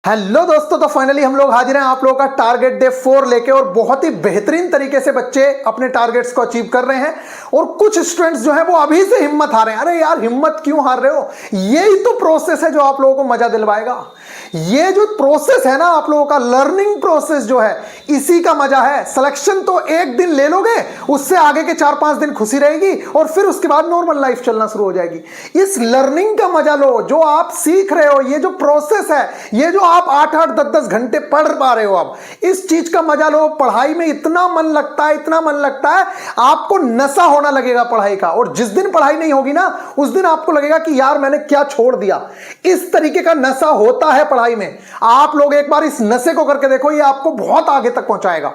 Hello दोस्तों, तो finally हम लोग हाजिर हैं आप लोगों का टारगेट डे 4 लेके और बहुत ही बेहतरीन तरीके से बच्चे अपने टारगेट्स को अचीव कर रहे हैं। और कुछ स्टूडेंट्स जो है वो अभी से हिम्मत हार रहे हैं। अरे यार, हिम्मत क्यों हार रहे हो? यही तो प्रोसेस है जो आप लोगों को मजा दिलवाएगा। ये जो प्रोसेस है ना, आप लोगों का लर्निंग प्रोसेस जो है, इसी का मजा है। सिलेक्शन तो एक दिन ले लोगे, उससे आगे के 4-5 दिन खुशी रहेगी और फिर उसके बाद नॉर्मल लाइफ चलना शुरू हो जाएगी। इस लर्निंग का मजा लो, जो आप सीख रहे हो, ये जो प्रोसेस है, ये जो आप 8-8 10-10 घंटे पढ़ पा रहे हो, अब इस चीज का मजा लो। पढ़ाई में इतना मन लगता है, इतना मन लगता है, आपको नशा होना लगेगा पढ़ाई का। और जिस दिन पढ़ाई नहीं होगी ना, उस दिन आपको लगेगा कि यार मैंने क्या छोड़ दिया। इस तरीके का नशा होता है पढ़ाई में। आप लोग एक बार इस नशे को करके देखो, ये आपको बहुत आगे तक पहुंचाएगा।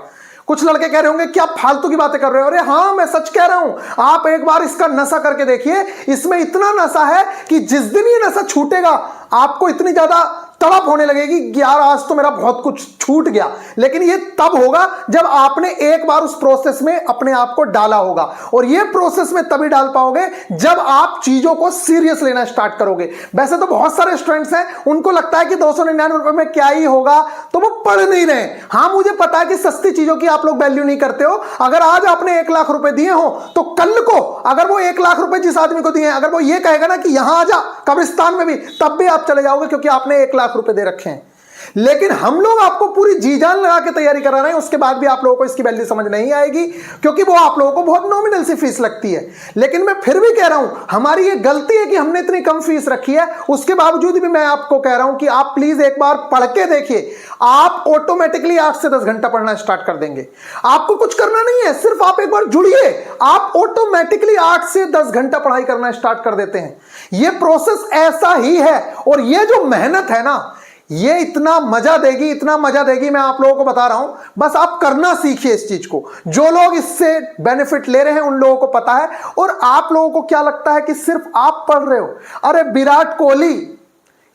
कुछ लड़के कह रहे होंगे क्या फालतू की बातें कर रहे हो? अरे हाँ, मैं सच कह रहा हूं। आप एक बार इसका नशा करके देखिए। इसमें इतना नशा है कि जिस दिन ये नशा छूटेगा, आपको इतनी ज्यादा तड़प होने लगेगी कि यार आज तो मेरा बहुत कुछ छूट गया। लेकिन ये तब होगा जब आपने एक बार उस प्रोसेस में अपने आप को डाला होगा। और ये प्रोसेस में तभी डाल पाओगे जब आप चीजों को सीरियस लेना स्टार्ट करोगे। वैसे तो बहुत सारे स्टूडेंट्स हैं, उनको लगता है कि 299 रुपए में क्या ही होगा, तो वो पढ़ नहीं रहे। हाँ, मुझे पता है कि सस्ती चीजों की आप लोग वैल्यू नहीं करते हो। अगर आज आपने 1 लाख रुपए दिए हो, तो कल को अगर वो 1 लाख रुपए जिस आदमी को दिए, अगर वो ये कहेगा ना कि यहां आ जा कब्रिस्तान में भी, तब भी आप चले जाओगे, क्योंकि आपने 1 लाख रुपए दे रखे हैं। लेकिन हम लोग आपको पूरी जी जान लगा के तैयारी करा रहे हैं, उसके बाद भी आप लोगों को इसकी वैल्यू समझ नहीं आएगी, क्योंकि वो आप लोगों को बहुत नॉमिनल सी फीस लगती है। लेकिन मैं फिर भी कह रहा हूं, हमारी ये गलती है कि हमने इतनी कम फीस रखी है। उसके बावजूद भी मैं आपको कह रहा हूं कि आप प्लीज एक बार पढ़ के देखिए। आप ऑटोमेटिकली 8 से 10 घंटा पढ़ना स्टार्ट कर देंगे। आपको कुछ करना नहीं है, सिर्फ आप एक बार जुड़िए, आप ऑटोमेटिकली 8 से 10 घंटा पढ़ाई करना स्टार्ट कर देते हैं। ये प्रोसेस ऐसा ही है। और ये जो मेहनत है ना, ये इतना मजा देगी, इतना मजा देगी, मैं आप लोगों को बता रहा हूं। बस आप करना सीखिए इस चीज को। जो लोग इससे बेनिफिट ले रहे हैं उन लोगों को पता है। और आप लोगों को क्या लगता है कि सिर्फ आप पढ़ रहे हो? अरे विराट कोहली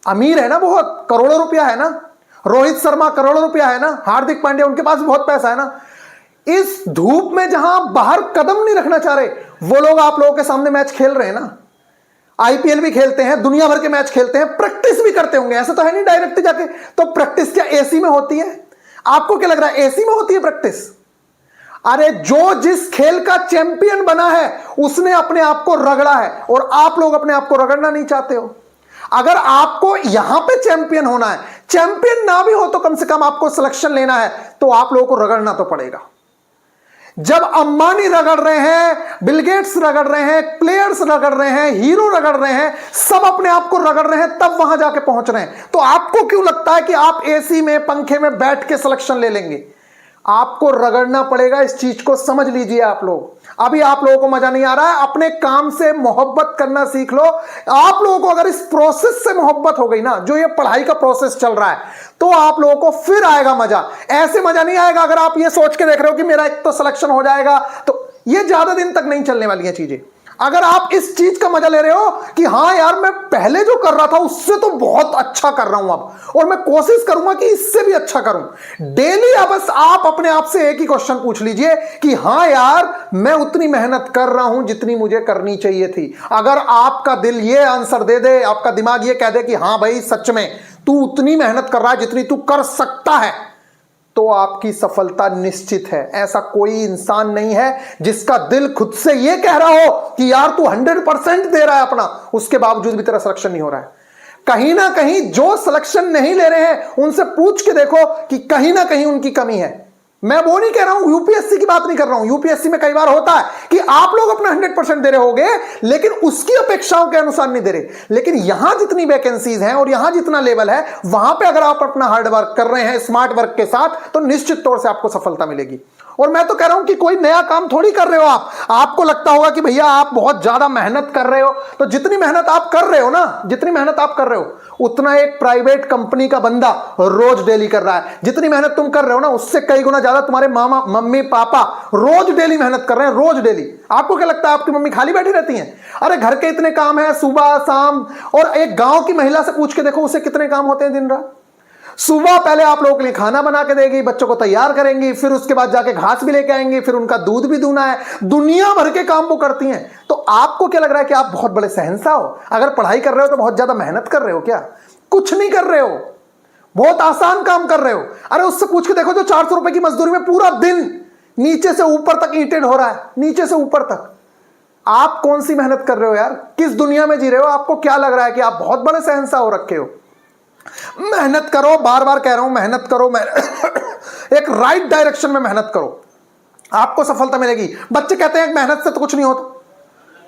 अमीर है ना, बहुत करोड़ों रुपया है ना, रोहित शर्मा करोड़ों रुपया है ना, हार्दिक पांड्या, उनके पास बहुत पैसा है ना। इस धूप में जहां बाहर कदम नहीं रखना चाह रहे, वो लोग आप लोगों के सामने मैच खेल रहे हैं ना। आईपीएल भी खेलते हैं, दुनिया भर के मैच खेलते हैं, प्रैक्टिस भी करते होंगे। ऐसा तो है नहीं डायरेक्ट जाके। तो प्रैक्टिस क्या एसी में होती है? आपको क्या लग रहा है एसी में होती है प्रैक्टिस? अरे जो जिस खेल का चैंपियन बना है, उसने अपने आप को रगड़ा है। और आप लोग अपने आप को रगड़ना नहीं चाहते हो। अगर आपको यहां पे चैंपियन होना है, चैंपियन ना भी हो तो कम से कम आपको सिलेक्शन लेना है, तो आप लोगों को रगड़ना तो पड़ेगा। जब अंबानी रगड़ रहे हैं, बिल गेट्स रगड़ रहे हैं, प्लेयर्स रगड़ रहे हैं, हीरो रगड़ रहे हैं, सब अपने आप को रगड़ रहे हैं, तब वहां जाके पहुंच रहे हैं। तो आपको क्यों लगता है कि आप एसी में, पंखे में बैठ के सिलेक्शन ले लेंगे? आपको रगड़ना पड़ेगा। इस चीज को समझ लीजिए आप लोग। अभी आप लोगों को मजा नहीं आ रहा है, अपने काम से मोहब्बत करना सीख लो। आप लोगों को अगर इस प्रोसेस से मोहब्बत हो गई ना, जो ये पढ़ाई का प्रोसेस चल रहा है, तो आप लोगों को फिर आएगा मजा। ऐसे मजा नहीं आएगा अगर आप ये सोच के देख रहे हो कि मेरा एक तो सिलेक्शन हो जाएगा। तो ये ज्यादा दिन तक नहीं चलने वाली है चीजें। अगर आप इस चीज का मजा ले रहे हो कि हाँ यार, मैं पहले जो कर रहा था उससे तो बहुत अच्छा कर रहा हूं अब, और मैं कोशिश करूंगा कि इससे भी अच्छा करूं डेली। अब बस आप अपने आप से एक ही क्वेश्चन पूछ लीजिए कि हाँ यार, मैं उतनी मेहनत कर रहा हूं जितनी मुझे करनी चाहिए थी। अगर आपका दिल ये आंसर दे दे, आपका दिमाग ये कह दे कि हाँ भाई सच में तू उतनी मेहनत कर रहा है जितनी तू कर सकता है, तो आपकी सफलता निश्चित है। ऐसा कोई इंसान नहीं है जिसका दिल खुद से यह कह रहा हो कि यार तू 100% दे रहा है अपना, उसके बावजूद भी तेरा सिलेक्शन नहीं हो रहा है। कहीं ना कहीं जो सिलेक्शन नहीं ले रहे हैं, उनसे पूछ के देखो कि कहीं ना कहीं उनकी कमी है। मैं वो नहीं कह रहा हूं, यूपीएससी की बात नहीं कर रहा हूं। यूपीएससी में कई बार होता है कि आप लोग अपना 100% दे रहे होगे, लेकिन उसकी अपेक्षाओं के अनुसार नहीं दे रहे। लेकिन यहां जितनी वैकेंसीज हैं और यहां जितना लेवल है, वहां पे अगर आप अपना हार्ड वर्क कर रहे हैं, स्मार्ट वर्क के साथ, तो निश्चित तौर से आपको सफलता मिलेगी। और मैं तो कह रहा हूं कि कोई नया काम थोड़ी कर रहे हो आप। आपको लगता होगा कि भैया आप बहुत ज्यादा मेहनत कर रहे हो, तो जितनी मेहनत आप कर रहे हो ना, जितनी मेहनत आप कर रहे हो, उतना एक प्राइवेट कंपनी का बंदा रोज डेली कर रहा है। जितनी मेहनत तुम कर रहे हो ना, उससे कई गुना ज्यादा तुम्हारे मामा, मम्मी, पापा रोज डेली मेहनत कर रहे हैं, रोज डेली। आपको क्या लगता है आपकी मम्मी खाली बैठी रहती हैं? अरे घर के इतने काम है, सुबह शाम। और एक गांव की महिला से पूछ के देखो, उसे कितने काम होते हैं दिन रात। सुबह पहले आप लोगों के लिए खाना बना के देगी, बच्चों को तैयार करेंगी, फिर उसके बाद जाके घास भी लेके आएंगी, फिर उनका दूध भी दूना है, दुनिया भर के काम वो करती हैं। तो आपको क्या लग रहा है कि आप बहुत बड़े शहंशाह हो? अगर पढ़ाई कर रहे हो तो बहुत ज्यादा मेहनत कर रहे हो क्या? कुछ नहीं कर रहे हो। बहुत आसान काम कर रहे हो। अरे उससे पूछ के देखो जो 400 रुपए की मजदूरी में पूरा दिन नीचे से ऊपर तक ईंटें ढो रहा है, नीचे से ऊपर तक। आप कौन सी मेहनत कर रहे हो यार? किस दुनिया में जी रहे हो? आपको क्या लग रहा है कि आप बहुत बड़े शहंशाह हो रखे हो? मेहनत करो, बार बार कह रहा हूं, मेहनत करो, एक राइट डायरेक्शन में मेहनत करो, आपको सफलता मिलेगी। बच्चे कहते हैं मेहनत से तो कुछ नहीं होता,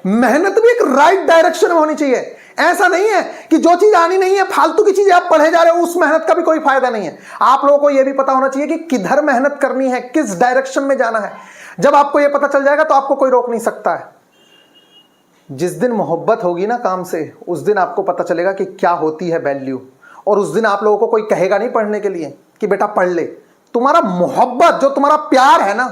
मेहनत भी एक राइट डायरेक्शन में होनी चाहिए। ऐसा नहीं है कि जो चीज आनी नहीं है, फालतू की चीजें आप पढ़े जा रहे हो, उस मेहनत का भी कोई फायदा नहीं है। आप लोगों को यह भी पता होना चाहिए कि किधर मेहनत करनी है, किस डायरेक्शन में जाना है। जब आपको यह पता चल जाएगा तो आपको कोई रोक नहीं सकता है। जिस दिन मोहब्बत होगी ना काम से, उस दिन आपको पता चलेगा कि क्या होती है वैल्यू। और उस दिन आप लोगों को कोई कहेगा नहीं पढ़ने के लिए कि बेटा पढ़ ले। तुम्हारा मोहब्बत, जो तुम्हारा प्यार है ना,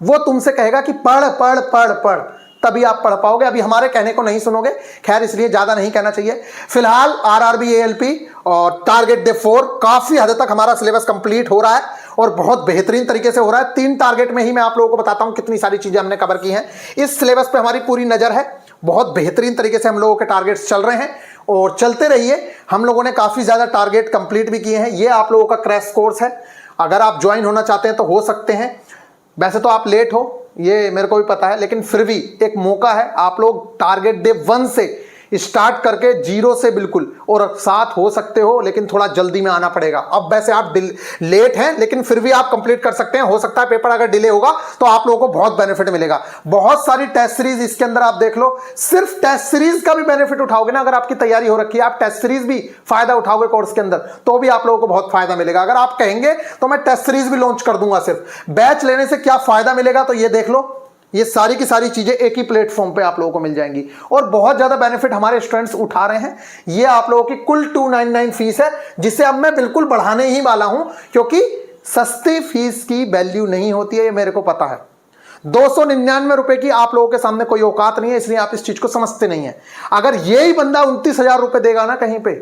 वो तुमसे कहेगा कि पढ़ पढ़ पढ़ पढ़, तभी आप पढ़ पाओगे। अभी हमारे कहने को नहीं सुनोगे, खैर इसलिए ज्यादा नहीं कहना चाहिए। फिलहाल आरआरबी एएलपी और टारगेट डे 4 काफी हद तक हमारा सिलेबस कंप्लीट हो रहा है और बहुत बेहतरीन तरीके से हो रहा है। 3 टारगेट में ही मैं आप लोगों को बताता हूं कितनी सारी चीजें हमने कवर की हैं। इस सिलेबस पे हमारी पूरी नजर है, बहुत बेहतरीन तरीके से हम लोगों के टारगेट्स चल रहे हैं और चलते रहिए। हम लोगों ने काफी ज्यादा टारगेट कंप्लीट भी किए हैं। ये आप लोगों का क्रैश कोर्स है, अगर आप ज्वाइन होना चाहते हैं तो हो सकते हैं। वैसे तो आप लेट हो, ये मेरे को भी पता है, लेकिन फिर भी एक मौका है। आप लोग टारगेट डे 1 से स्टार्ट करके 0 से बिल्कुल और साथ हो सकते हो, लेकिन थोड़ा जल्दी में आना पड़ेगा। अब वैसे आप लेट हैं, लेकिन फिर भी आप कंप्लीट कर सकते हैं। हो सकता है पेपर अगर डिले होगा तो आप लोगों को बहुत बेनिफिट मिलेगा। बहुत सारी टेस्ट सीरीज इसके अंदर आप देख लो, सिर्फ टेस्ट सीरीज का भी बेनिफिट उठाओगे ना, अगर आपकी तैयारी हो रखी है, आप टेस्ट सीरीज भी फायदा उठाओगे कोर्स के अंदर, तो भी आप लोगों को बहुत फायदा मिलेगा। अगर आप कहेंगे तो मैं टेस्ट सीरीज भी लॉन्च कर दूंगा। सिर्फ बैच लेने से क्या फायदा मिलेगा, तो ये देख लो। ये सारी की सारी चीजें एक ही प्लेटफॉर्म पे आप लोगों को मिल जाएंगी और बहुत ज्यादा बेनिफिट हमारे स्टूडेंट्स उठा रहे हैं। ये आप लोगों की कुल 299 फीस है, जिसे अब मैं बिल्कुल बढ़ाने ही वाला हूं, क्योंकि सस्ती फीस की वैल्यू नहीं होती है, ये मेरे को पता है। 299 रुपए की आप लोगों के सामने कोई औकात नहीं है, इसलिए आप इस चीज को समझते नहीं है। अगर यही बंदा 29,000 रुपए देगा ना कहीं पे,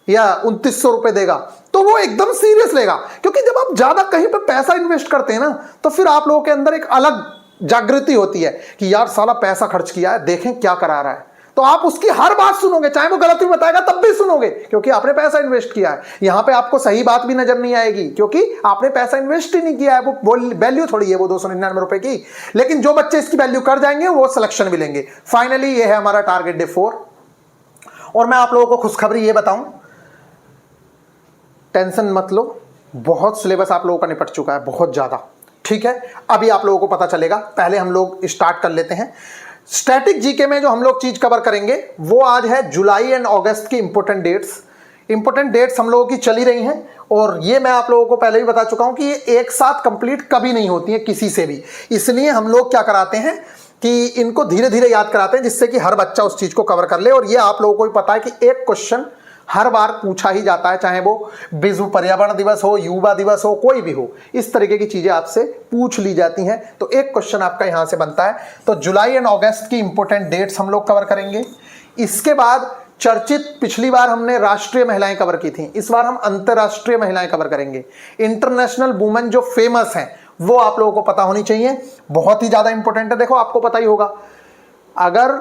या 2900 रुपए देगा, तो वो एकदम सीरियस लेगा। क्योंकि जब आप ज्यादा कहीं पे पैसा इन्वेस्ट करते हैं ना, तो फिर आप लोगों के अंदर एक अलग जागृति होती है कि यार साला पैसा खर्च किया है, देखें क्या करा रहा है। तो आप उसकी हर बात सुनोगे, चाहे वो गलत भी बताएगा तब भी सुनोगे, क्योंकि आपने पैसा इन्वेस्ट किया है। यहां पे आपको सही बात भी नजर नहीं आएगी, क्योंकि आपने पैसा इन्वेस्ट ही नहीं किया है। वो वैल्यू थोड़ी है वो 299 रुपए की। लेकिन जो बच्चे इसकी वैल्यू कर जाएंगे वो सिलेक्शन मिलेंगे। फाइनली ये है हमारा टारगेट डे 4। और मैं आप लोगों को खुशखबरी ये बताऊं, टेंशन मत लो, बहुत सिलेबस आप लोगों का निपट चुका है, बहुत ज्यादा। ठीक है, अभी आप लोगों को पता चलेगा। पहले हम लोग स्टार्ट कर लेते हैं। स्टैटिक जीके में जो हम लोग चीज कवर करेंगे वो आज है जुलाई एंड अगस्त की इंपॉर्टेंट डेट्स। इंपॉर्टेंट डेट्स हम लोगों की चली रही हैं और ये मैं आप लोगों को पहले भी बता चुका हूं कि ये एक साथ कंप्लीट कभी नहीं होती है किसी से भी। इसलिए हम लोग क्या कराते हैं कि इनको धीरे धीरे याद कराते हैं, जिससे कि हर बच्चा उस चीज को कवर कर ले। और ये आप लोगों को भी पता है कि एक क्वेश्चन हर बार पूछा ही जाता है, चाहे वो विश्व पर्यावरण दिवस हो, युवा दिवस हो, कोई भी हो, इस तरीके की चीजें आपसे पूछ ली जाती हैं। तो एक क्वेश्चन आपका यहां से बनता है। तो जुलाई एंड अगस्त की इंपॉर्टेंट डेट्स हम लोग कवर करेंगे। इसके बाद चर्चित, पिछली बार हमने राष्ट्रीय महिलाएं कवर की थी, इस बार हम अंतरराष्ट्रीय महिलाएं कवर करेंगे। इंटरनेशनल वुमेन जो फेमस हैं वो आप लोगों को पता होनी चाहिए, बहुत ही ज्यादा इंपॉर्टेंट है। देखो आपको पता ही होगा, अगर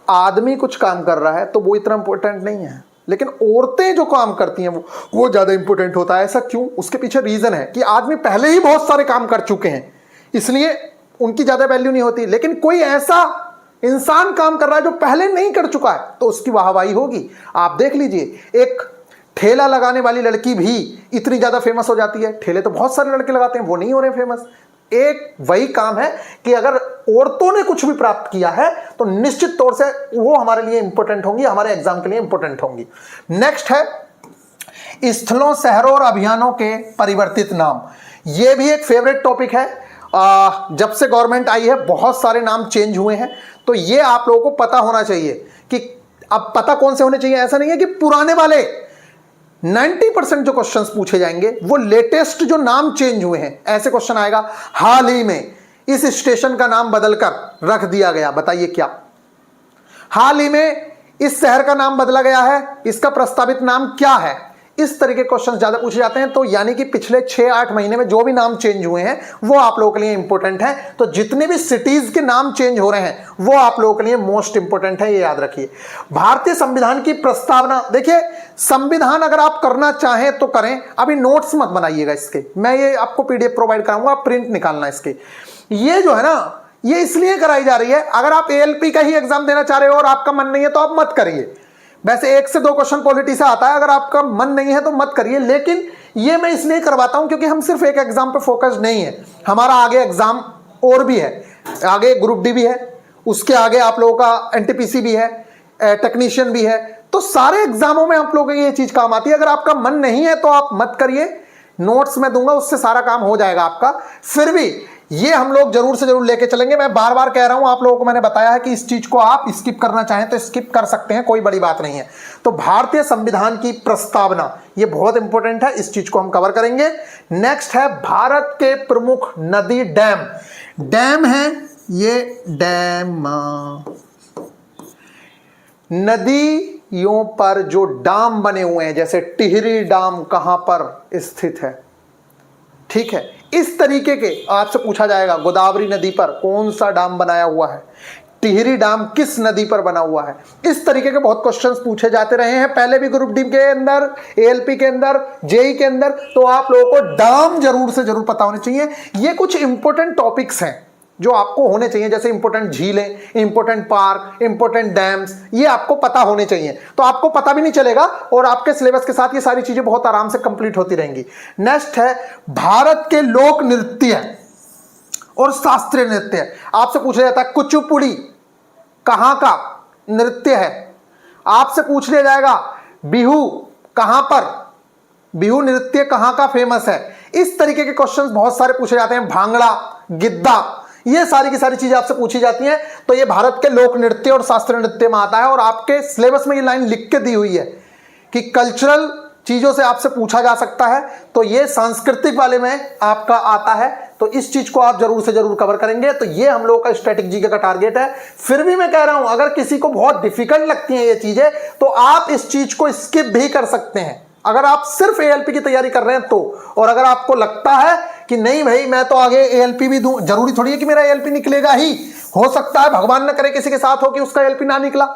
आदमी कुछ काम कर रहा है तो वो इतना इंपॉर्टेंट नहीं है, लेकिन औरतें जो काम करती हैं वो ज्यादा इंपॉर्टेंट होता है। ऐसा क्यों? उसके पीछे रीजन है कि आदमी पहले ही बहुत सारे काम कर चुके हैं, इसलिए उनकी ज्यादा वैल्यू नहीं होती। लेकिन कोई ऐसा इंसान काम कर रहा है जो पहले नहीं कर चुका है, तो उसकी वाहवाही होगी। आप देख लीजिए, एक ठेला लगाने वाली लड़की भी इतनी ज्यादा फेमस हो जाती है। ठेले तो बहुत सारे लड़के लगाते हैं, वो नहीं हो रहे फेमस। एक वही काम है कि अगर औरतों ने कुछ भी प्राप्त किया है तो निश्चित तौर से वो हमारे लिए इंपॉर्टेंट होंगी, हमारे एग्जाम के लिए इंपॉर्टेंट होंगी। नेक्स्ट है स्थलों, शहरों और अभियानों के परिवर्तित नाम। ये भी एक फेवरेट टॉपिक है। जब से गवर्नमेंट आई है बहुत सारे नाम चेंज हुए हैं, तो ये आप लोगों को पता होना चाहिए कि अब पता कौन से होने चाहिए। ऐसा नहीं है कि पुराने वाले 90% जो क्वेश्चंस पूछे जाएंगे वो लेटेस्ट जो नाम चेंज हुए हैं, ऐसे क्वेश्चन आएगा। हाल ही में इस स्टेशन का नाम बदलकर रख दिया गया, बताइए क्या। हाल ही में इस शहर का नाम बदला गया है, इसका प्रस्तावित नाम क्या है। इस तरीके के क्वेश्चन ज्यादा पूछे जाते हैं। तो यानी कि पिछले 6-8 महीने में जो भी नाम चेंज हुए हैं वो आप लोगों के लिए इंपॉर्टेंट है। तो जितने भी सिटीज के नाम चेंज हो रहे हैं वो आप लोगों के लिए मोस्ट इंपॉर्टेंट है, ये याद रखिए। भारतीय संविधान की प्रस्तावना, देखिए संविधान अगर आप करना चाहें तो करें, अभी नोट्स मत बनाइएगा इसके, मैं ये आपको पीडीएफ प्रोवाइड कराऊंगा, आप प्रिंट निकालना इसके। ये जो है ना ये इसलिए कराई जा रही है, अगर आप एएलपी का ही एग्जाम देना चाह रहे हो और आपका मन नहीं है तो आप मत करिए। वैसे 1 से 2 क्वेश्चन पॉलिटी से आता है, अगर आपका मन नहीं है तो मत करिए। लेकिन ये मैं इसलिए करवाता हूं क्योंकि हम सिर्फ एक एग्जाम पे फोकस नहीं है, हमारा आगे एग्जाम और भी है, आगे ग्रुप डी भी है, उसके आगे आप लोगों का एनटीपीसी भी है, टेक्नीशियन भी है। तो सारे एग्जामों में आप लोगों की ये चीज काम आती है। अगर आपका मन नहीं है तो आप मत करिए, नोट्स में दूंगा, उससे सारा काम हो जाएगा आपका। फिर भी ये हम लोग जरूर से जरूर लेके चलेंगे। मैं बार बार कह रहा हूं, आप लोगों को मैंने बताया है कि इस चीज को आप स्किप करना चाहें तो स्किप कर सकते हैं, कोई बड़ी बात नहीं है। तो भारतीय संविधान की प्रस्तावना ये बहुत इंपॉर्टेंट है, इस चीज को हम कवर करेंगे। नेक्स्ट है भारत के प्रमुख नदी डैम। डैम है ये डैम, नदियों पर जो डाम बने हुए हैं, जैसे टिहरी डाम कहां पर स्थित है, ठीक है। इस तरीके के आपसे पूछा जाएगा, गोदावरी नदी पर कौन सा डाम बनाया हुआ है, टिहरी डाम किस नदी पर बना हुआ है। इस तरीके के बहुत क्वेश्चंस पूछे जाते रहे हैं पहले भी, ग्रुप डी के अंदर, एएलपी के अंदर, जेई के अंदर। तो आप लोगों को डाम जरूर से जरूर पता होने चाहिए। ये कुछ इंपॉर्टेंट टॉपिक्स हैं जो आपको होने चाहिए, जैसे इंपॉर्टेंट झीलें, इंपॉर्टेंट पार्क, इंपॉर्टेंट डैम्स, ये आपको पता होने चाहिए। तो आपको पता भी नहीं चलेगा और आपके सिलेबस के साथ ये सारी चीजें बहुत आराम से कंप्लीट होती रहेंगी। नेक्स्ट है भारत के लोक नृत्य और शास्त्रीय नृत्य। आपसे पूछा जाता है कुचिपुड़ी कहां का नृत्य है, आपसे पूछ लिया जाएगा बिहू कहां पर, बिहू नृत्य कहां का फेमस है। इस तरीके के क्वेश्चंस बहुत सारे पूछे जाते हैं। भांगड़ा, गिद्दा, ये सारी की सारी चीजें आपसे पूछी जाती हैं। तो ये भारत के लोक नृत्य और शास्त्रीय नृत्य में आता है। और आपके सिलेबस में ये लाइन लिख के दी हुई है कि कल्चरल चीजों से आपसे पूछा जा सकता है, तो ये सांस्कृतिक वाले में आपका आता है। तो इस चीज को आप जरूर से जरूर कवर करेंगे। तो ये हम लोगों का स्टैटिक जीके का टारगेट है। फिर भी मैं कह रहा हूं, अगर किसी को बहुत डिफिकल्ट लगती हैं ये चीजें तो आप इस चीज को स्किप भी कर सकते हैं, अगर आप सिर्फ एएलपी की तैयारी कर रहे हैं तो। और अगर आपको लगता है कि नहीं भाई मैं तो आगे एएलपी भी दूं, जरूरी थोड़ी है कि मेरा एएलपी निकलेगा ही, हो सकता है भगवान न करे किसी के साथ हो कि उसका एएलपी ना निकला,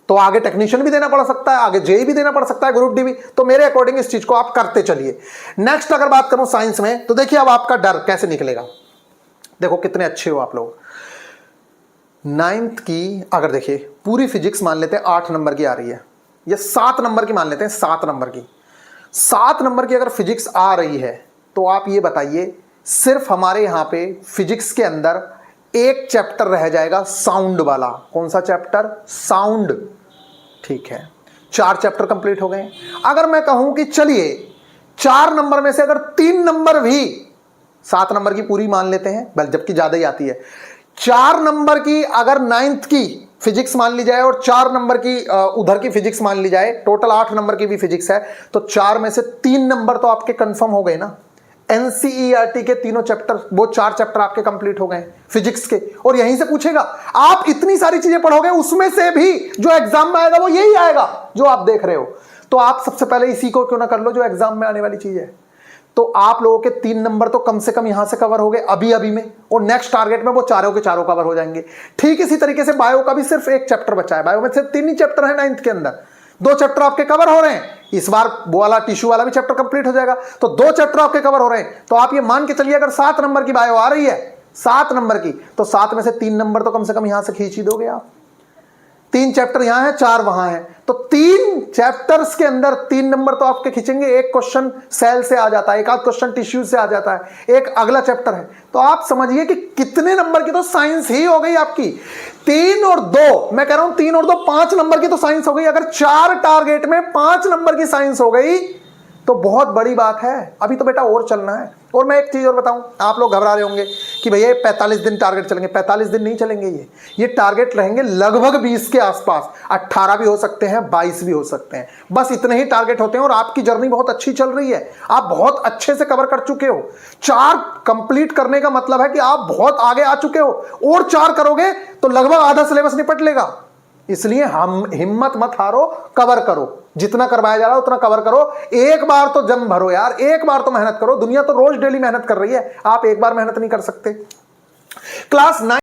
तो आगे टेक्नीशियन भी देना पड़ सकता है, आगे जेई भी देना पड़ सकता है, ग्रुप डी भी। तो मेरे अकॉर्डिंग इस चीज को आप करते चलिए। नेक्स्ट अगर बात करूं साइंस में, तो देखिए अब आपका डर कैसे निकलेगा। देखो कितने अच्छे हो आप लोग। 9th की अगर देखिए पूरी फिजिक्स मान लेते हैं 8 नंबर की आ रही है, या 7 नंबर की मान लेते हैं, 7 नंबर की, 7 नंबर की अगर फिजिक्स आ रही है तो आप ये बताइए, सिर्फ हमारे यहां पे फिजिक्स के अंदर एक चैप्टर रह जाएगा साउंड वाला। कौन सा चैप्टर? साउंड, ठीक है। 4 चैप्टर कंप्लीट हो गए। अगर मैं कहूं कि चलिए 4 नंबर में से अगर 3 नंबर भी, 7 नंबर की पूरी मान लेते हैं, जबकि ज्यादा ही आती है, 4 नंबर की अगर 9th की फिजिक्स मान ली जाए और 4 नंबर की उधर की फिजिक्स मान ली जाए, टोटल 8 नंबर की भी फिजिक्स है, तो 4 में से 3 नंबर तो आपके कंफर्म हो गए ना। एनसीईआरटी के तीनों चैप्टर, वो 4 चैप्टर आपके कंप्लीट हो गए फिजिक्स के। और यहीं से पूछेगा, आप इतनी सारी चीजें पढ़ोगे, उसमें से भी जो एग्जाम में आएगा वो यही आएगा जो आप देख रहे हो। तो आप सबसे पहले इसी को क्यों ना कर लो जो एग्जाम में आने वाली चीज है। तो आप लोगों के 3 नंबर तो कम से कम यहां से कवर हो गए अभी अभी में, और नेक्स्ट टारगेट में वो चारों के चारों कवर हो जाएंगे। ठीक इसी तरीके से बायो का भी सिर्फ एक चैप्टर बचा है, बायो में सिर्फ 3 ही चैप्टर है 9th के अंदर, 2 चैप्टर आपके कवर हो रहे हैं। इस बार वो वाला टिश्यू वाला भी चैप्टर कंप्लीट हो जाएगा, तो 2 चैप्टर आपके कवर हो रहे हैं। तो आप ये मान के चलिए अगर 7 नंबर की बायो आ रही है, 7 नंबर की, तो 7 में से 3 नंबर तो कम से कम यहां से खींच ही दोगे आप। 3 चैप्टर यहां है, 4 वहां है, तो 3 चैप्टर्स के अंदर 3 नंबर तो आपके खींचेंगे। एक क्वेश्चन सेल से आ जाता है, एक आध क्वेश्चन टिश्यू से आ जाता है, एक अगला चैप्टर है। तो आप समझिए कि कितने नंबर की तो साइंस ही हो गई आपकी। 3 और 2, मैं कह रहा हूं 3 और 2 5 नंबर की तो साइंस हो गई। अगर 4 टारगेट में 5 नंबर की साइंस हो गई तो बहुत बड़ी बात है। अभी तो बेटा और चलना है। और मैं एक चीज और बताऊं, आप लोग घबरा रहे होंगे कि भैया 45 दिन टारगेट चलेंगे। 45 दिन नहीं चलेंगे, ये टारगेट रहेंगे लगभग 20 के आसपास। 18 भी हो सकते हैं, 22 भी हो सकते हैं, बस इतने ही टारगेट होते हैं। और आपकी जर्नी बहुत अच्छी चल रही है, आप बहुत अच्छे से कवर कर चुके हो। 4 कंप्लीट करने का मतलब है कि आप बहुत आगे आ चुके हो, और 4 करोगे तो लगभग आधा सिलेबस निपट लेगा। इसलिए हम हिम्मत मत हारो, कवर करो, जितना करवाया जा रहा है उतना कवर करो। एक बार तो जम भरो यार, एक बार तो मेहनत करो। दुनिया तो रोज डेली मेहनत कर रही है, आप एक बार मेहनत नहीं कर सकते। क्लास 9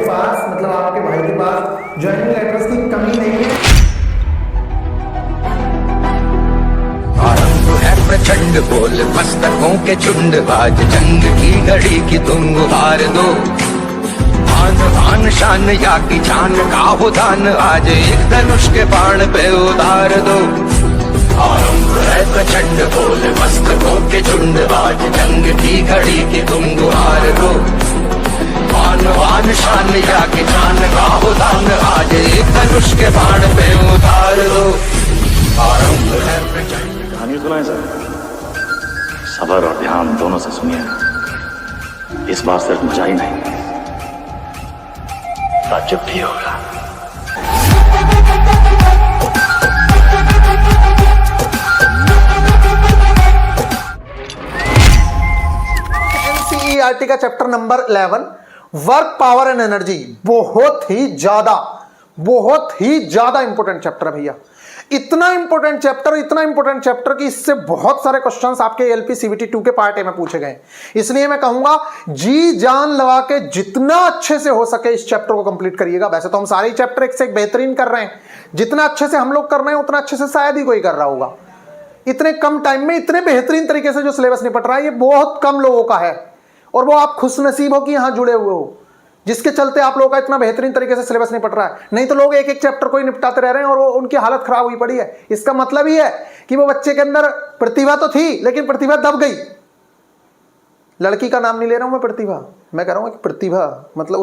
पास, मतलब आपके भाई के पास ज्वाइनिंग लेटर्स की कमी नहीं है। आरंभ है प्रचंड बोल मस्तकों के झुंड, आज जंग की घड़ी की तुम गुहार दो। आन आन शान या की जान का हो दान, आज एक धनुष के बाण पे उतार दो। आरंभ है प्रचंड बोल मस्तकों के झुंड, आज जंग की घड़ी की तुम गुहार दो। आन आन शान या की जान का हो दान, आज एक धनुष के बाण पे उतार दो। आरंभ है प्रचंड। कहानी सुनाए सर, सबर और ध्यान दोनों से सुनिए। इस बार सिर्फ मजा ही नहीं, ताज्जुब भी होगा। एनसीईआरटी का chapter number 11 work power and energy, बहुत ही ज्यादा इंपॉर्टेंट चैप्टर है भैया। इतना इंपॉर्टेंट चैप्टर कि इससे बहुत सारे क्वेश्चंस आपके एलपी सीवीटी 2 के पार्ट ए में पूछे गए। इसलिए मैं कहूंगा जी जान लगा के जितना अच्छे से हो सके इस चैप्टर को कंप्लीट करिएगा। वैसे तो हम सारे चैप्टर एक से एक बेहतरीन कर रहे हैं, जितना अच्छे से हम लोग कर रहे हैं उतना अच्छे से शायद ही कोई कर रहा होगा। इतने कम टाइम में इतने बेहतरीन तरीके से जो सिलेबस निपट रहा है ये बहुत कम लोगों का है, और वो आप खुश नसीब हो कि यहां जुड़े हुए हो, जिसके चलते आप लोगों का इतना बेहतरीन तरीके से सिलेबस निपट रहा है। नहीं तो लोग एक एक चैप्टर को ही निपटाते रह रहे हैं और वो उनकी हालत खराब हुई पड़ी है। इसका मतलब ही है कि वो बच्चे के अंदर प्रतिभा तो थी लेकिन प्रतिभा दब गई। लड़की का नाम नहीं ले रहा हूं मैं, प्रतिभा मैं कह रहा हूं कि प्रतिभा मतलब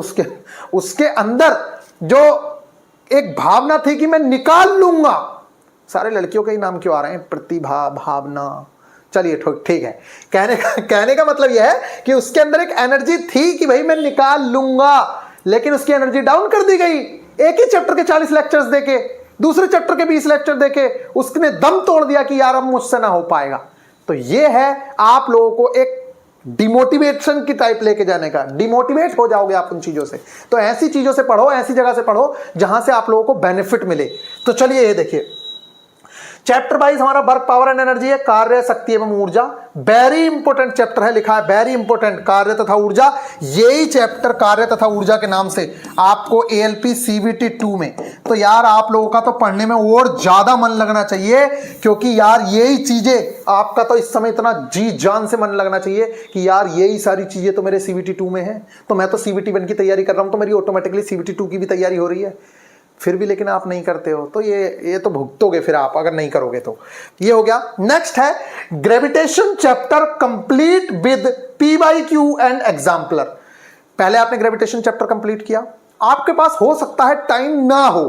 उसके अंदर जो एक भावना थी कि मैं निकाल लूंगा। सारे लड़कियों के ही नाम क्यों आ रहे हैं, प्रतिभा, भावना। चलिए ठीक है, कहने का मतलब यह है कि उसके अंदर एक एनर्जी थी कि भाई मैं निकाल लूंगा, लेकिन उसकी एनर्जी डाउन कर दी गई। एक ही चैप्टर के 40 लेक्चर्स देके, दूसरे चैप्टर के 20 लेक्चर देके उसने दम तोड़ दिया कि यार अब मुझसे ना हो पाएगा। तो ये है आप लोगों को एक डिमोटिवेशन की टाइप लेके जाने का। डिमोटिवेट हो जाओगे आप उन चीजों से। तो ऐसी चीजों से पढ़ो, ऐसी जगह से पढ़ो जहां से आप लोगों को बेनिफिट मिले। तो चलिए ये देखिए, चैप्टर वाइज हमारा वर्क पावर एंड एनर्जी है, कार्य, शक्ति एवं ऊर्जा। वेरी इंपॉर्टेंट चैप्टर है, लिखा है वेरी इंपॉर्टेंट, कार्य तथा ऊर्जा। यही चैप्टर कार्य तथा ऊर्जा के नाम से आपको एएलपी सीवीटी 2 में, तो यार आप लोगों का तो पढ़ने में और ज्यादा मन लगना चाहिए, क्योंकि यार यही चीजें आपका तो इस समय इतना जी जान से मन लगना चाहिए कि यार यही सारी चीजें तो मेरे सीवीटी 2 में है। तो मैं तो सीवीटी 1 की तैयारी कर रहा हूं, तो मेरी ऑटोमेटिकली सीवीटी 2 की भी तैयारी हो रही है। फिर भी लेकिन आप नहीं करते हो, तो ये तो भुगतोगे फिर आप अगर नहीं करोगे तो। ये हो गया। नेक्स्ट है gravitation chapter complete with PYQ and exemplar. पहले आपने ग्रेविटेशन चैप्टर कंप्लीट किया, आपके पास हो सकता है टाइम ना हो,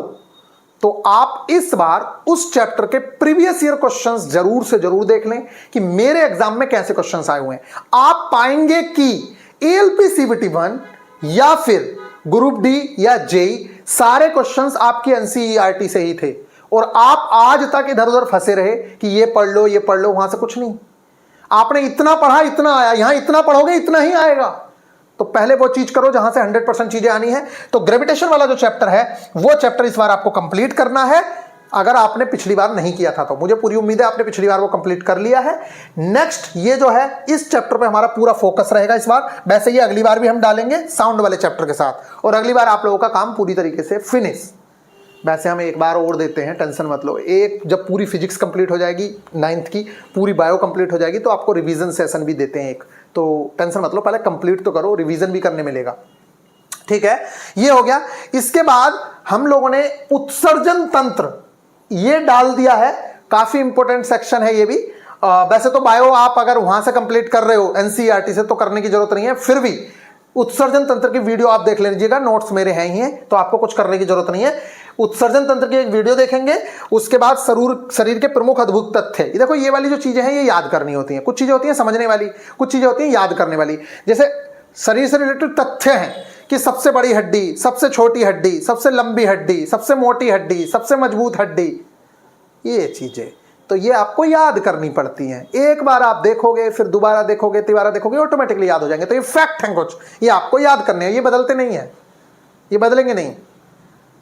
तो आप इस बार उस चैप्टर के प्रीवियस ईयर क्वेश्चंस जरूर से जरूर देख लें कि मेरे एग्जाम में कैसे क्वेश्चंस आए हुए हैं। आप पाएंगे कि ALP CBT 1 या फिर ग्रुप डी या जेई सारे क्वेश्चंस आपके एनसीईआरटी से ही थे, और आप आज तक इधर उधर फंसे रहे कि ये पढ़ लो ये पढ़ लो, वहां से कुछ नहीं। आपने इतना पढ़ा इतना आया, यहां इतना पढ़ोगे इतना ही आएगा। तो पहले वो चीज करो जहां से 100% चीजें आनी है। तो ग्रेविटेशन वाला जो चैप्टर है वो चैप्टर इस बार आपको कंप्लीट करना है। अगर आपने पिछली बार नहीं किया था तो मुझे पूरी उम्मीद है आपने पिछली बार वो कंप्लीट कर लिया है। नेक्स्ट ये जो है इस चैप्टर पे हमारा पूरा फोकस रहेगा इस बार। वैसे ये अगली बार भी हम डालेंगे साउंड वाले चैप्टर के साथ, और अगली बार आप लोगों का काम पूरी तरीके से फिनिश। वैसे हम एक बार और देते हैं, टेंशन मत लो। एक जब पूरी फिजिक्स कंप्लीट हो जाएगी 9th की, पूरी बायो कंप्लीट हो जाएगी, तो आपको रिवीजन सेशन भी देते हैं एक। तो टेंशन मत लो, पहले कंप्लीट तो करो, रिवीजन भी करने मिलेगा। ठीक है, ये हो गया। इसके बाद हम लोगों ने उत्सर्जन तंत्र ये डाल दिया है, काफी इंपॉर्टेंट सेक्शन है ये भी। वैसे तो बायो आप अगर वहां से कंप्लीट कर रहे हो एनसीईआरटी से तो करने की जरूरत नहीं है, फिर भी उत्सर्जन तंत्र की वीडियो आप देख लीजिएगा, नोट्स मेरे हैं ही हैं, तो आपको कुछ करने की जरूरत नहीं है। उत्सर्जन तंत्र की एक वीडियो देखेंगे, उसके बाद शरीर के प्रमुख अद्भुत तथ्य। ये देखो, ये वाली जो चीजें हैं ये याद करनी होती हैं। कुछ चीजें होती हैं समझने वाली, कुछ चीजें होती हैं याद करने वाली। जैसे शरीर से रिलेटेड तथ्य हैं कि सबसे बड़ी हड्डी, सबसे छोटी हड्डी, सबसे लंबी हड्डी, सबसे मोटी हड्डी, सबसे मजबूत हड्डी, ये चीजें तो ये आपको याद करनी पड़ती हैं। एक बार आप देखोगे, फिर दोबारा देखोगे, तिबारा देखोगे, ऑटोमेटिकली याद हो जाएंगे। तो ये फैक्ट हैं कुछ, ये आपको याद करने हैं, ये बदलते नहीं है, ये बदलेंगे नहीं।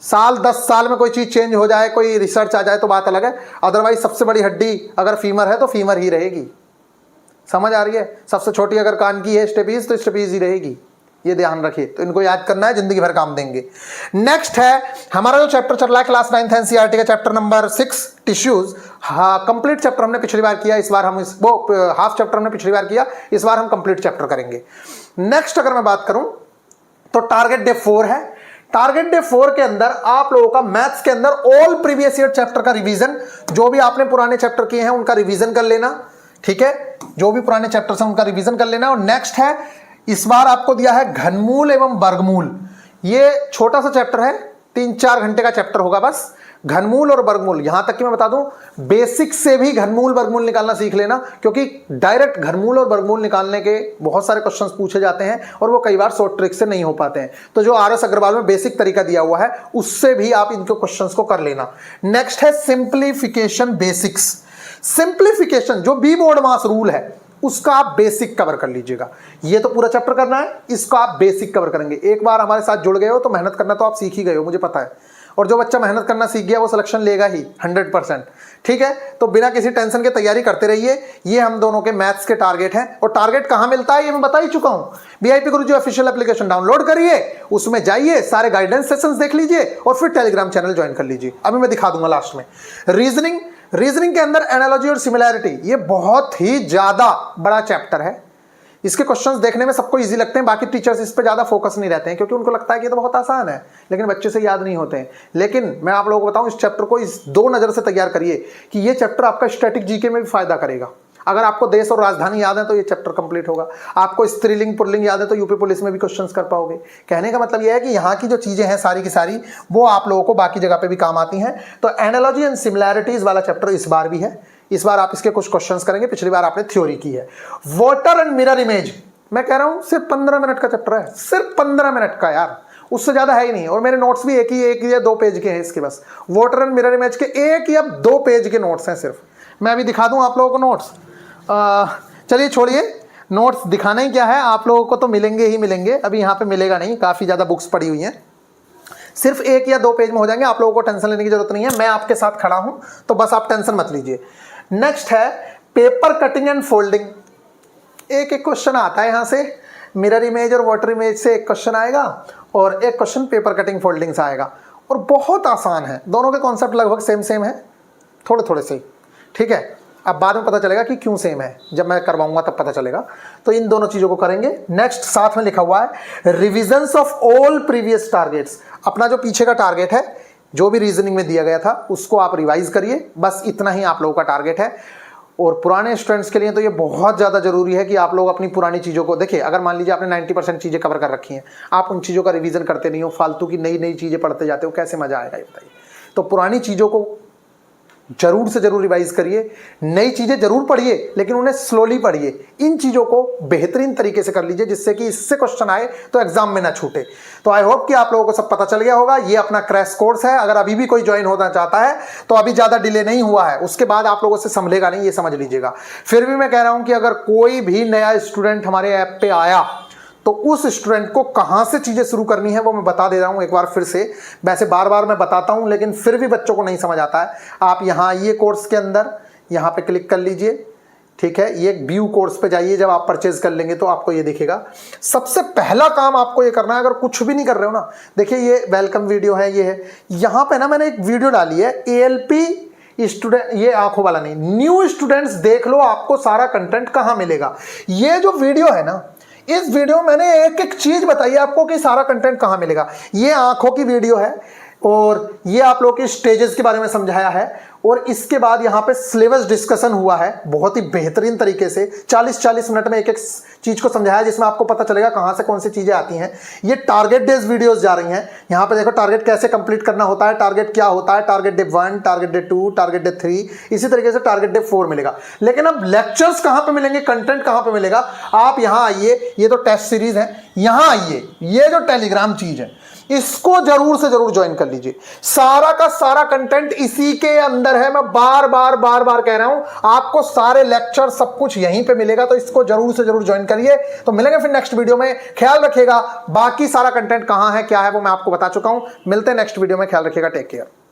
साल 10 साल में कोई चीज चेंज हो जाए, कोई रिसर्च आ जाए तो बात अलग है, अदरवाइज सबसे बड़ी हड्डी अगर फीमर है तो फीमर ही रहेगी। समझ आ रही है? सबसे छोटी अगर कान की है स्टेपीज तो स्टेपीज ही रहेगी, ये ध्यान रखिए। तो इनको याद करना है, जिंदगी भर काम देंगे। नेक्स्ट है हमारा जो चैप्टर चल रहा है क्लास 9th एनसीईआरटी का चैप्टर नंबर 6 टिश्यूज। हाँ, कंप्लीट चैप्टर हमने पिछली बार किया, इस बार हम हाफ चैप्टर हमने पिछली बार किया, इस बार हम कंप्लीट चैप्टर करेंगे। नेक्स्ट अगर मैं बात करूं तो टारगेट डे 4 है। टारगेट डे 4 के अंदर आप लोगों का मैथ्स के अंदर ऑल प्रीवियस ईयर चैप्टर का रिवीजन, जो भी आपने पुराने चैप्टर किए हैं उनका रिवीजन कर लेना, ठीक है? जो भी पुराने चैप्टर्स हैं उनका रिवीजन कर लेना। और नेक्स्ट है, इस बार आपको दिया है घनमूल एवं वर्गमूल। ये छोटा सा चैप्टर है, 3-4 घंटे का चैप्टर होगा बस। घनमूल और वर्गमूल, यहां तक कि मैं बता दूं, बेसिक से भी घनमूल वर्गमूल निकालना सीख लेना, क्योंकि डायरेक्ट घनमूल और वर्गमूल निकालने के बहुत सारे क्वेश्चंस पूछे जाते हैं और वो कई बार शॉर्ट ट्रिक से नहीं हो पाते हैं। तो जो आरएस अग्रवाल में बेसिक तरीका दिया हुआ है उससे भी आप इनके क्वेश्चंस को कर लेना। नेक्स्ट है सिंप्लीफिकेशन बेसिक्स। सिंप्लीफिकेशन जो बी बोर्ड मास रूल है उसका आप बेसिक कवर कर लीजिएगा। ये तो पूरा चैप्टर करना है, इसको आप बेसिक कवर करेंगे। एक बार हमारे साथ जुड़ गए हो तो मेहनत करना तो आप सीख ही गए हो, मुझे पता है। और जो बच्चा मेहनत करना सीख गया वो सिलेक्शन लेगा ही 100%, ठीक है? तो बिना किसी टेंशन के तैयारी करते रहिए। ये हम दोनों के मैथ्स के टारगेट हैं। और टारगेट कहां मिलता है ये मैं बता ही चुका हूं। वीआईपी गुरुजी ऑफिशियल एप्लीकेशन डाउनलोड करिए, उसमें जाइए, सारे गाइडेंस सेशंस देख लीजिए और फिर टेलीग्राम चैनल ज्वाइन कर लीजिए। अभी मैं दिखा दूंगा लास्ट में। रीजनिंग के अंदर एनालॉजी और सिमिलैरिटी, ये बहुत ही ज्यादा बड़ा चैप्टर है। इसके क्वेश्चंस देखने में सबको इजी लगते हैं, बाकी टीचर्स इस पे ज्यादा फोकस नहीं रहते हैं क्योंकि उनको लगता है कि ये तो बहुत आसान है, लेकिन बच्चे से याद नहीं होते हैं। लेकिन मैं आप लोगों को बताऊं, इस चैप्टर को इस 2 नजर से तैयार करिए कि ये चैप्टर आपका स्टैटिक जीके में भी फायदा करेगा। अगर आपको देश और राजधानी याद है तो ये चैप्टर कंप्लीट होगा। आपको स्त्रीलिंग पुल्लिंग याद है तो यूपी पुलिस में भी क्वेश्चंस कर पाओगे। कहने का मतलब यह है कि यहाँ की जो चीजें हैं सारी की सारी वो आप लोगों को बाकी जगह पे भी काम आती हैं। तो एनालॉजी एंड सिमिलैरिटीज वाला चैप्टर इस बार भी है, इस बार आप इसके कुछ क्वेश्चंस करेंगे। पिछली बार आपने थ्योरी की है। वाटर एंड मिरर इमेज, मैं कह रहा हूं सिर्फ 15 मिनट का चैप्टर है, सिर्फ 15 मिनट का यार, उससे ज्यादा है ही नहीं। और मेरे नोट्स भी एक या 2 पेज के हैं इसके, बस वाटर एंड मिरर इमेज के 1 या 2 पेज के नोट्स हैं सिर्फ। मैं अभी दिखा दूं आप लोगों को नोट्स। चलिए छोड़िए, नोट्स दिखाना ही क्या है, आप लोगों को तो मिलेंगे ही मिलेंगे, अभी यहाँ पे मिलेगा नहीं, काफ़ी ज़्यादा बुक्स पड़ी हुई हैं। सिर्फ 1 या 2 पेज में हो जाएंगे, आप लोगों को टेंशन लेने की जरूरत नहीं है, मैं आपके साथ खड़ा हूँ, तो बस आप टेंशन मत लीजिए। नेक्स्ट है पेपर कटिंग एंड फोल्डिंग। एक क्वेश्चन आता है यहाँ से, मिरर इमेज और वाटर इमेज से एक क्वेश्चन आएगा और एक क्वेश्चन पेपर कटिंग फोल्डिंग से आएगा, और बहुत आसान है। दोनों के कॉन्सेप्ट लगभग सेम है, थोड़े थोड़े से, ठीक है? अब बाद में पता चलेगा कि क्यों सेम है, जब मैं करवाऊंगा तब पता चलेगा। तो इन दोनों चीजों को करेंगे। नेक्स्ट साथ में लिखा हुआ है revisions of all previous targets. अपना जो पीछे का टारगेट है, जो भी रीजनिंग में दिया गया था उसको आप रिवाइज करिए, बस इतना ही आप लोगों का टारगेट है। और पुराने स्टूडेंट्स के लिए तो ये बहुत ज़्यादा जरूरी है कि आप लोग अपनी पुरानी चीज़ों को देखिए। अगर मान लीजिए आपने 90% चीज़ें कवर कर रखी हैं, आप उन चीज़ों का रिवीजन करते नहीं हो, फालतू की नई नई चीज़ें पढ़ते जाते हो, कैसे मजा आएगा ये बताइए? तो पुरानी चीज़ों को जरूर से जरूर रिवाइज करिए, नई चीजें जरूर पढ़िए लेकिन उन्हें स्लोली पढ़िए। इन चीजों को बेहतरीन तरीके से कर लीजिए जिससे कि इससे क्वेश्चन आए तो एग्जाम में ना छूटे। तो आई होप कि आप लोगों को सब पता चल गया होगा। ये अपना क्रैश कोर्स है, अगर अभी भी कोई ज्वाइन होना चाहता है तो अभी ज्यादा डिले नहीं हुआ है, उसके बाद आप लोगों से संभलेगा नहीं, ये समझ लीजिएगा। फिर भी मैं कह रहा हूं कि अगर कोई भी नया स्टूडेंट हमारे ऐप पे आया तो उस स्टूडेंट को कहां से चीजें शुरू करनी है वो मैं बता दे रहा हूं एक बार फिर से। वैसे बार बार मैं बताता हूं लेकिन फिर भी बच्चों को नहीं समझ आता है। आप यहां आइए कोर्स के अंदर, यहां पे क्लिक कर लीजिए, ठीक है? ये व्यू कोर्स पे जाइए, जब आप परचेज कर लेंगे तो आपको ये दिखेगा। सबसे पहला काम आपको ये करना है, अगर कुछ भी नहीं कर रहे हो ना, देखिए ये वेलकम वीडियो है, ये है, यहां पे ना मैंने एक वीडियो डाली है ALP स्टूडेंट, ये आंखों वाला नहीं, न्यू स्टूडेंट्स देख लो आपको सारा कंटेंट कहां मिलेगा। ये जो वीडियो है ना, इस वीडियो में मैंने एक एक चीज बताई आपको कि सारा कंटेंट कहां मिलेगा। ये आंखों की वीडियो है, और ये आप लोग के स्टेजेस के बारे में समझाया है। और इसके बाद यहाँ पे सिलेबस डिस्कशन हुआ है बहुत ही बेहतरीन तरीके से, 40-40 मिनट में एक एक चीज को समझाया, जिसमें आपको पता चलेगा कहाँ से कौन सी चीजें आती हैं। ये टारगेट डेज वीडियोस जा रही हैं। यहाँ पे देखो टारगेट कैसे कंप्लीट करना होता है, टारगेट क्या होता है, target day 1, target day 2, target day 3, इसी तरीके से टारगेट डे 4 मिलेगा। लेकिन अब लेक्चर्स कहाँ पे मिलेंगे, कंटेंट कहाँ पे मिलेगा, आप यहाँ आइए, ये तो टेस्ट सीरीज है, यहाँ आइए, ये जो टेलीग्राम चीज है इसको जरूर से जरूर ज्वाइन कर लीजिए। सारा का सारा कंटेंट इसी के अंदर है। मैं बार बार कह रहा हूं, आपको सारे लेक्चर सब कुछ यहीं पे मिलेगा, तो इसको जरूर से जरूर ज्वाइन करिए। तो मिलेंगे फिर नेक्स्ट वीडियो में, ख्याल रखिएगा। बाकी सारा कंटेंट कहां है क्या है वो मैं आपको बता चुका हूं। मिलते हैं नेक्स्ट वीडियो में, ख्याल रखिएगा, टेक केयर।